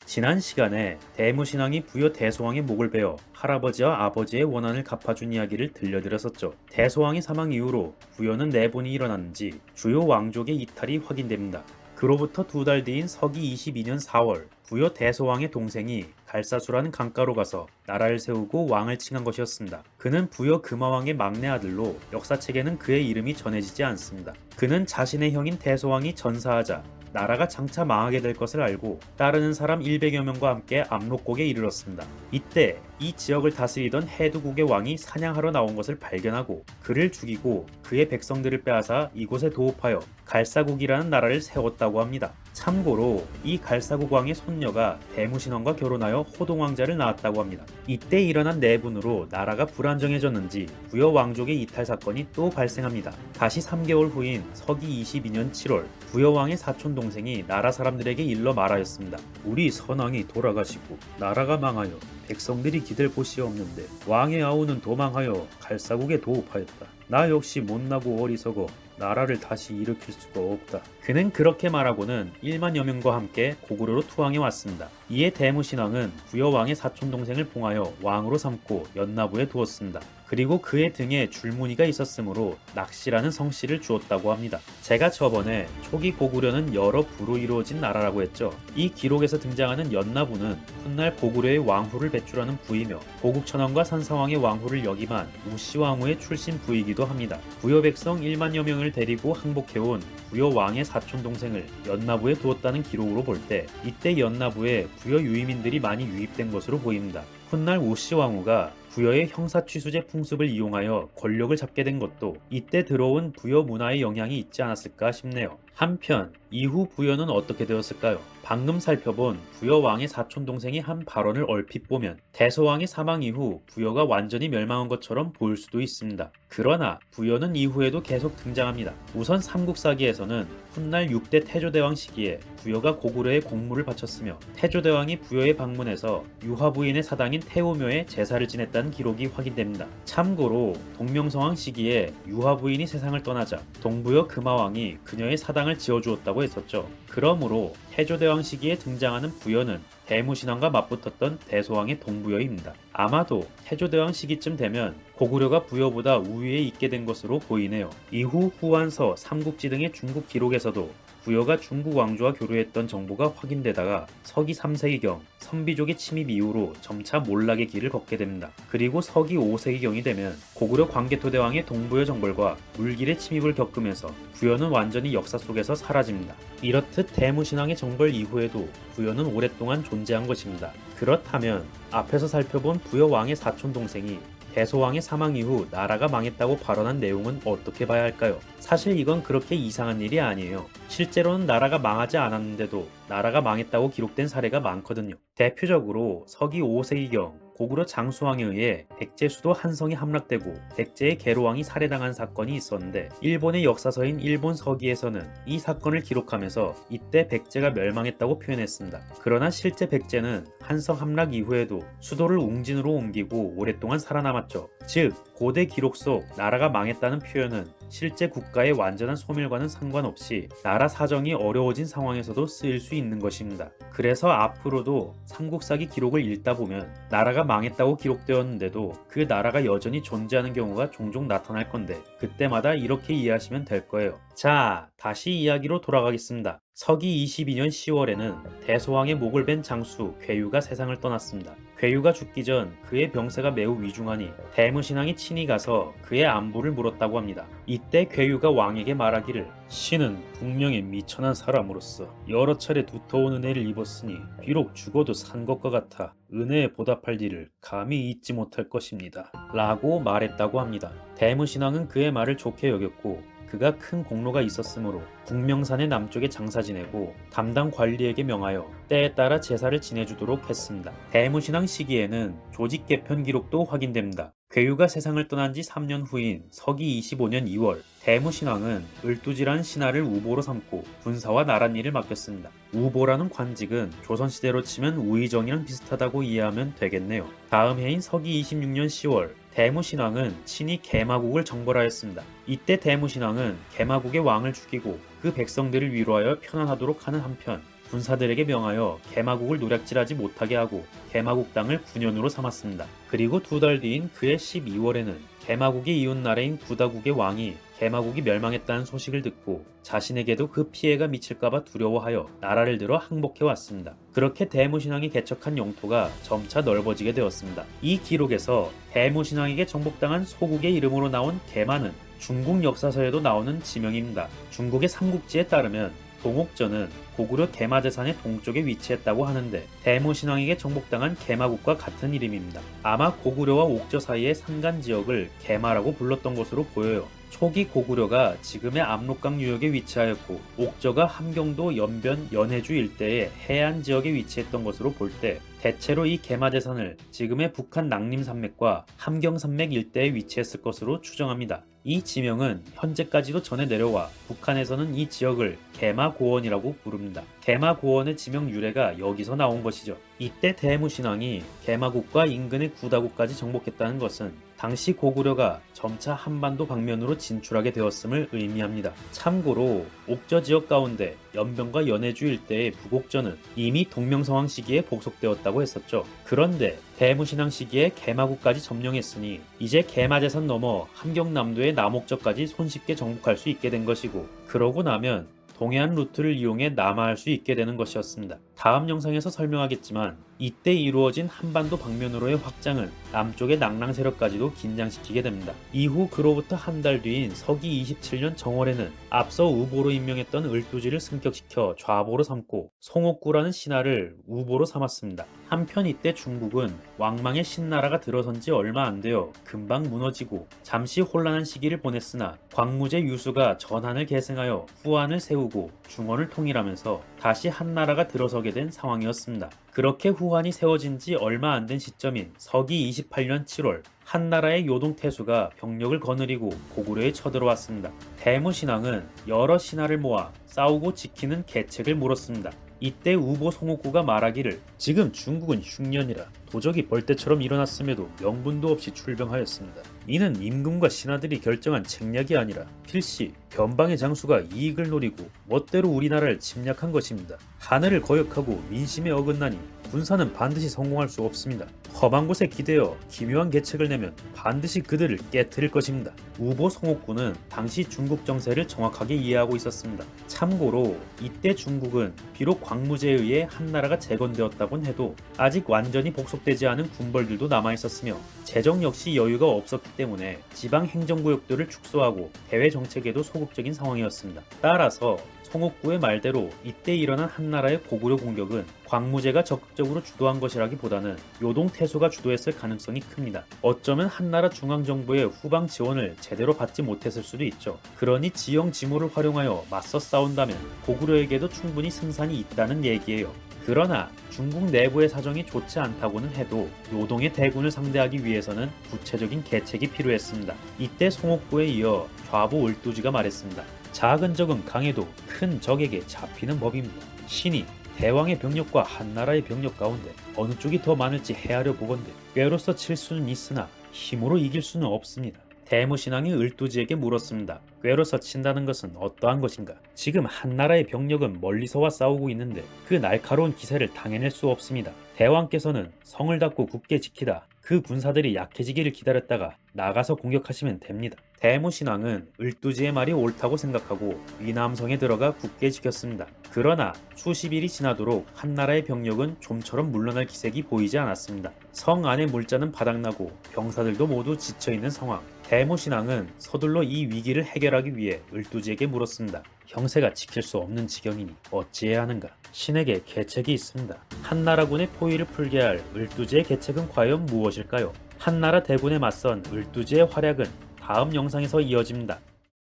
지난 시간에 대무신앙이 부여 대소왕의 목을 베어 할아버지와 아버지의 원한을 갚아준 이야기를 들려드렸었죠. 대소왕의 사망 이후로 부여는 내분이 일어났는지 주요 왕족의 이탈이 확인됩니다. 그로부터 두 달 뒤인 서기 22년 4월 부여 대소왕의 동생이 갈사수라는 강가로 가서 나라를 세우고 왕을 칭한 것이었습니다. 그는 부여 금화왕의 막내 아들로 역사책에는 그의 이름이 전해지지 않습니다. 그는 자신의 형인 대소왕이 전사하자 나라가 장차 망하게 될 것을 알고 따르는 사람 100여 명과 함께 압록곡에 이르렀습니다. 이때 이 지역을 다스리던 해두국의 왕이 사냥하러 나온 것을 발견하고 그를 죽이고 그의 백성들을 빼앗아 이곳에 도읍하여 갈사국이라는 나라를 세웠다고 합니다. 참고로 이 갈사국 왕의 손녀가 대무신왕과 결혼하여 호동왕자를 낳았다고 합니다. 이때 일어난 내분으로 나라가 불안정해졌는지 부여 왕족의 이탈 사건이 또 발생합니다. 다시 3개월 후인 서기 22년 7월 부여 왕의 사촌 동생이 나라 사람들에게 일러 말하였습니다. 우리 선왕이 돌아가시고 나라가 망하여 백성들이 기댈 곳이 없는데 왕의 아우는 도망하여 갈사국에 도읍하였다. 나 역시 못나고 어리석어 나라를 다시 일으킬 수가 없다. 그는 그렇게 말하고는 1만여 명과 함께 고구려로 투항해 왔습니다. 이에 대무신왕은 부여왕의 사촌동생을 봉하여 왕으로 삼고 연나부에 두었습니다. 그리고 그의 등에 줄무늬가 있었으므로 낚시라는 성씨를 주었다고 합니다. 제가 저번에 초기 고구려는 여러 부로 이루어진 나라라고 했죠. 이 기록에서 등장하는 연나부는 훗날 고구려의 왕후를 배출하는 부이며 고국천왕과 산사왕의 왕후를 역임한 우시왕후의 출신 부이기도 합니다. 부여 백성 1만여 명을 데리고 항복해온 부여 왕의 사촌 동생을 연나부에 두었다는 기록으로 볼 때 이때 연나부에 부여 유이민들이 많이 유입된 것으로 보입니다. 훗날 우시왕후가 부여의 형사취수제 풍습을 이용하여 권력을 잡게 된 것도 이때 들어온 부여 문화의 영향이 있지 않았을까 싶네요. 한편 이후 부여는 어떻게 되었을까요? 방금 살펴본 부여 왕의 사촌 동생이 한 발언을 얼핏 보면 대소왕의 사망 이후 부여가 완전히 멸망한 것처럼 보일 수도 있습니다. 그러나 부여는 이후에도 계속 등장합니다. 우선 삼국사기에서는 훗날 6대 태조대왕 시기에 부여가 고구려에 공물을 바쳤으며 태조대왕이 부여에 방문해서 유화 부인의 사당인 태오묘에 제사를 지냈다는 기록이 확인됩니다. 참고로 동명성왕 시기에 유화 부인이 세상을 떠나자 동부여 금화왕이 그녀의 사당을 지어주었다고 했었죠. 그러므로 태조대왕 시기에 등장하는 부여는 대무신왕과 맞붙었던 대소왕의 동부여입니다. 아마도 태조대왕 시기쯤 되면 고구려가 부여보다 우위에 있게 된 것으로 보이네요. 이후 후한서, 삼국지 등의 중국 기록에서도 부여가 중국 왕조와 교류했던 정보가 확인되다가 서기 3세기경 선비족의 침입 이후로 점차 몰락의 길을 걷게 됩니다. 그리고 서기 5세기경이 되면 고구려 광개토대왕의 동부여 정벌과 물길의 침입을 겪으면서 부여는 완전히 역사 속에서 사라집니다. 이렇듯 대무신왕의 정벌 이후에도 부여는 오랫동안 존재한 것입니다. 그렇다면 앞에서 살펴본 부여 왕의 사촌 동생이 대소왕의 사망 이후 나라가 망했다고 발언한 내용은 어떻게 봐야 할까요? 사실 이건 그렇게 이상한 일이 아니에요. 실제로는 나라가 망하지 않았는데도 나라가 망했다고 기록된 사례가 많거든요. 대표적으로 서기 5세기경 고구려 장수왕에 의해 백제 수도 한성이 함락되고 백제의 계로왕이 살해당한 사건이 있었는데 일본의 역사서인 일본 서기에서는 이 사건을 기록하면서 이때 백제가 멸망했다고 표현했습니다. 그러나 실제 백제는 한성 함락 이후에도 수도를 웅진으로 옮기고 오랫동안 살아남았죠. 즉 고대 기록 속 나라가 망했다는 표현은 실제 국가의 완전한 소멸과는 상관없이 나라 사정이 어려워진 상황에서도 쓰일 수 있는 것입니다. 그래서 앞으로도 삼국사기 기록을 읽다 보면 나라가 망했다고 기록되었는데도 그 나라가 여전히 존재하는 경우가 종종 나타날 건데 그때마다 이렇게 이해하시면 될 거예요. 자, 다시 이야기로 돌아가겠습니다. 서기 22년 10월에는 대소왕의 목을 벤 장수 괴유가 세상을 떠났습니다. 괴유가 죽기 전 그의 병세가 매우 위중하니 대무신왕이 친히 가서 그의 안부를 물었다고 합니다. 이때 괴유가 왕에게 말하기를 신은 분명히 미천한 사람으로서 여러 차례 두터운 은혜를 입었으니 비록 죽어도 산 것과 같아 은혜에 보답할 일을 감히 잊지 못할 것입니다. 라고 말했다고 합니다. 대무신왕은 그의 말을 좋게 여겼고 그가 큰 공로가 있었으므로 북명산의 남쪽에 장사 지내고 담당 관리에게 명하여 때에 따라 제사를 지내주도록 했습니다. 대무신왕 시기에는 조직 개편 기록도 확인됩니다. 괴유가 세상을 떠난 지 3년 후인 서기 25년 2월 대무신왕은 을두지라는 신하를 우보로 삼고 군사와 나랏일을 맡겼습니다. 우보라는 관직은 조선시대로 치면 우의정이랑 비슷하다고 이해하면 되겠네요. 다음 해인 서기 26년 10월 대무신왕은 친히 개마국을 정벌하였습니다. 이때 대무신왕은 개마국의 왕을 죽이고 그 백성들을 위로하여 편안하도록 하는 한편 군사들에게 명하여 개마국을 노략질하지 못하게 하고 개마국 땅을 군현으로 삼았습니다. 그리고 2달 뒤인 그해 12월에는 개마국의 이웃 나라인 구다국의 왕이 개마국이 멸망했다는 소식을 듣고 자신에게도 그 피해가 미칠까봐 두려워하여 나라를 들어 항복해 왔습니다. 그렇게 대무신앙이 개척한 영토가 점차 넓어지게 되었습니다. 이 기록에서 대무신앙에게 정복당한 소국의 이름으로 나온 개마는 중국 역사서에도 나오는 지명입니다. 중국의 삼국지에 따르면 동옥전은 고구려 개마대산의 동쪽에 위치했다고 하는데 대무신앙에게 정복당한 개마국과 같은 이름입니다. 아마 고구려와 옥저 사이의 산간 지역을 개마라고 불렀던 것으로 보여요. 초기 고구려가 지금의 압록강 유역에 위치하였고 옥저가 함경도 연변 연해주 일대의 해안 지역에 위치했던 것으로 볼 때 대체로 이 개마대산을 지금의 북한 낙림산맥과 함경산맥 일대에 위치했을 것으로 추정합니다. 이 지명은 현재까지도 전해 내려와 북한에서는 이 지역을 개마고원이라고 부릅니다. 개마고원의 지명 유래가 여기서 나온 것이죠. 이때 대무신앙이 개마국과 인근의 구다국까지 정복했다는 것은 당시 고구려가 점차 한반도 방면으로 진출하게 되었음을 의미합니다. 참고로 옥저 지역 가운데 연변과 연해주 일대의 북옥저는 이미 동명성황 시기에 복속되었다고 했었죠. 그런데 대무신앙 시기에 개마국까지 점령했으니 이제 개마대산 넘어 함경남도의 남옥저까지 손쉽게 정복할 수 있게 된 것이고, 그러고 나면 동해안 루트를 이용해 남하할 수 있게 되는 것이었습니다. 다음 영상에서 설명하겠지만 이때 이루어진 한반도 방면으로의 확장은 남쪽의 낙랑 세력까지도 긴장시키게 됩니다. 이후 그로부터 한 달 뒤인 서기 27년 정월에는 앞서 우보로 임명했던 을두지를 승격시켜 좌보로 삼고 송옥구라는 신하를 우보로 삼았습니다. 한편 이때 중국은 왕망의 신나라가 들어선 지 얼마 안 되어 금방 무너지고 잠시 혼란한 시기를 보냈으나 광무제 유수가 전한을 계승하여 후한을 세우고 중원을 통일하면서 다시 한나라가 들어서게 된 상황이었습니다. 그렇게 후한이 세워진 지 얼마 안 된 시점인 서기 28년 7월 한나라의 요동태수가 병력을 거느리고 고구려에 쳐들어왔습니다. 대무신앙은 여러 신하를 모아 싸우고 지키는 계책을 물었습니다. 이때 우보 송옥구가 말하기를 지금 중국은 흉년이라 도적이 벌떼처럼 일어났음에도 명분도 없이 출병하였습니다. 이는 임금과 신하들이 결정한 책략이 아니라 필시 변방의 장수가 이익을 노리고 멋대로 우리나라를 침략한 것입니다. 하늘을 거역하고 민심에 어긋나니 군사는 반드시 성공할 수 없습니다. 험한 곳에 기대어 기묘한 계책을 내면 반드시 그들을 깨트릴 것입니다. 우보 송옥구는 당시 중국 정세를 정확하게 이해하고 있었습니다. 참고로 이때 중국은 비록 광무제에 의해 한나라가 재건되었다곤 해도 아직 완전히 복속되지 않은 군벌들도 남아있었으며 재정 역시 여유가 없었기 때문에 지방 행정구역들을 축소하고 대외 정책에도 소극적인 상황이었습니다. 따라서 송옥구의 말대로 이때 일어난 한나라의 고구려 공격은 광무제가 적극적으로 주도한 것이라기보다는 요동태수가 주도했을 가능성이 큽니다. 어쩌면 한나라 중앙정부의 후방 지원을 제대로 받지 못했을 수도 있죠. 그러니 지형지모를 활용하여 맞서 싸운다면 고구려에게도 충분히 승산이 있다는 얘기예요. 그러나 중국 내부의 사정이 좋지 않다고는 해도 요동의 대군을 상대하기 위해서는 구체적인 계책이 필요했습니다. 이때 송옥구에 이어 좌보 을두지가 말했습니다. 작은 적은 강해도 큰 적에게 잡히는 법입니다. 신이 대왕의 병력과 한나라의 병력 가운데 어느 쪽이 더 많을지 헤아려 보건대 꾀로서 칠 수는 있으나 힘으로 이길 수는 없습니다. 대무신앙이 을두지에게 물었습니다. 꾀로서 친다는 것은 어떠한 것인가? 지금 한나라의 병력은 멀리서와 싸우고 있는데 그 날카로운 기세를 당해낼 수 없습니다. 대왕께서는 성을 닫고 굳게 지키다 그 군사들이 약해지기를 기다렸다가 나가서 공격하시면 됩니다. 대무신앙은 을두지의 말이 옳다고 생각하고 위남성에 들어가 굳게 지켰습니다. 그러나 수십 일이 지나도록 한나라의 병력은 좀처럼 물러날 기색이 보이지 않았습니다. 성 안의 물자는 바닥나고 병사들도 모두 지쳐있는 상황. 대무신앙은 서둘러 이 위기를 해결하기 위해 을두지에게 물었습니다. 형세가 지킬 수 없는 지경이니 어찌해야 하는가? 신에게 계책이 있습니다. 한나라군의 포위를 풀게 할 을두지의 계책은 과연 무엇일까요? 한나라 대군에 맞선 을두지의 활약은 다음 영상에서 이어집니다.